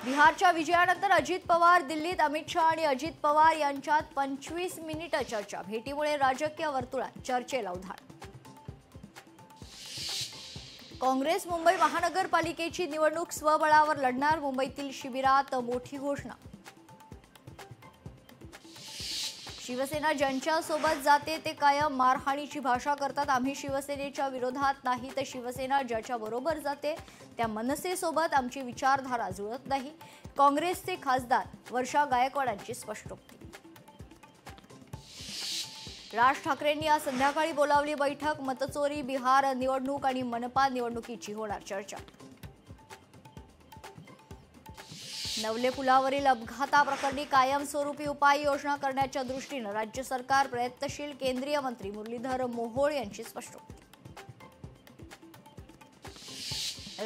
बिहारच्या विजयानंतर अजित पवार दिल्लीत, अमित शहा आणि अजित पवार यांच्यात 25 मिनिटं चर्चा। भेटीमुळे राजकीय वर्तुळात चर्चेला उधाण। काँग्रेस मुंबई महानगरपालिकेची निवडणूक स्वबळावर लढणार, मुंबईतील शिबिरात मोठी घोषणा। शिवसेना ज्यांच्या सोबत जाते ते कायम मारहाणीची भाषा करतात। आम्ही शिवसेनेच्या विरोधात नाही, तर शिवसेना ज्याच्या बरोबर जाते त्या मनसेसोबत आमची विचारधारा जुळत नाही। काँग्रेसचे खासदार वर्षा गायकवाडांची स्पष्टोक्ती। राज ठाकरेंनी आज संध्याकाळी बोलावली बैठक। मतचोरी, बिहार निवडणूक आणि मनपा निवडणुकीची होणार चर्चा। नवले पुलावरील अपघाताप्रकरणी कायमस्वरूपी उपाययोजना करण्याच्या दृष्टीने राज्य सरकार प्रयत्नशील, केंद्रीय मंत्री मुरलीधर मोहोळ यांची स्पष्टोक्ती।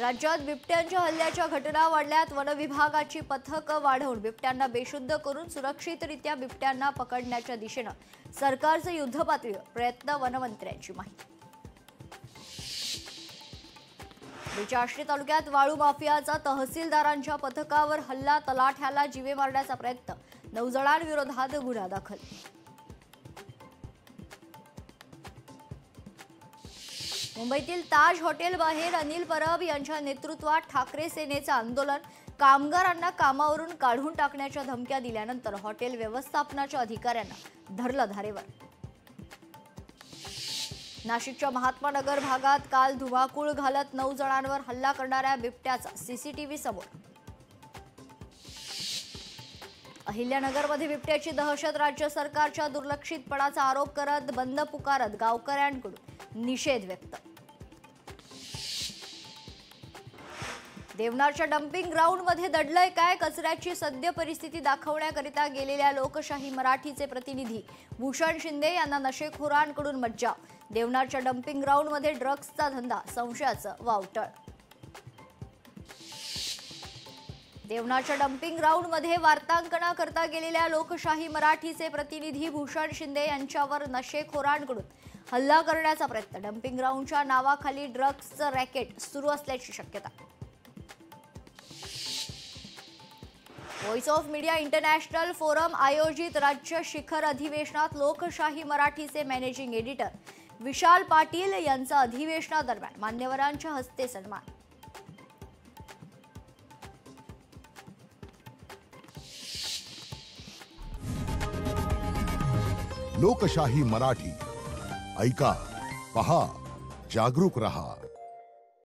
राज्यात बिबट्यांच्या हल्ल्याच्या घटना वाढल्यात। वन विभागाची पथकं वाढवून बिबट्यांना बेशुद्ध करून सुरक्षितरित्या बिबट्यांना पकडण्याच्या दिशेने सरकारचे युद्धपातळीवर प्रयत्न, वनमंत्र्यांची माहिती। आष्टी तालुक्यात वाळू माफियाचा तहसीलदारांच्या पथकावर हल्ला, तलाठ्याला जीवे मारण्याचा प्रयत्न, 9 जणांविरोधात गुन्हा दाखल। मुंबईतील ताज हॉटेल बाहेर अनिल परब यांच्या नेतृत्वात ठाकरे सेनेचे आंदोलन। कामगारांना कामावरून काढून टाकण्याच्या धमक्या दिल्यानंतर हॉटेल व्यवस्थापनाच्या अधिकाऱ्यांना धरलं धारेवर। नाशिकच्या महात्मा नगर भागात काल धुमाकूळ घालत 9 जणांवर हल्ला करणाऱ्या बिबट्याचा सीसीटीव्ही समोर। अहिल्यानगरमध्ये बिबट्याची दहशत, राज्य सरकारच्या दुर्लक्षितपणाचा आरोप करत बंद पुकारत गावकऱ्यांकडून निषेध व्यक्त। देवनारच्या डम्पिंग ग्राउंडमध्ये दडलंय काय? कचऱ्याची सद्य परिस्थिती दाखवण्याकरिता गेलेल्या लोकशाही मराठीचे प्रतिनिधी भूषण शिंदे यांना नशेखोरांकडून मज्जाव। देवनारच्या डम्पिंग ग्राउंडमध्ये ड्रग्जचा धंदा, संशयाचं वावटळ। देवनारच्या डम्पिंग ग्राउंडमध्ये वार्तांकनाकरता गेलेल्या लोकशाही मराठीचे प्रतिनिधी भूषण शिंदे यांच्यावर नशेखोरांकडून हल्ला करण्याचा प्रयत्न। डम्पिंग ग्राउंडच्या नावाखाली ड्रग्जचं रॅकेट सुरू असल्याची शक्यता। Voice of media international forum आयोजित राज्य शिखर अधिवेशनात लोकशाही मराठीचे मॅनेजिंग एडिटर विशाल पाटील यांचा अधिवेशनादरम्यान मान्यवरांच्या हस्ते सन्मान। लोकशाही मराठी ऐका, पहा, जागरूक रहा।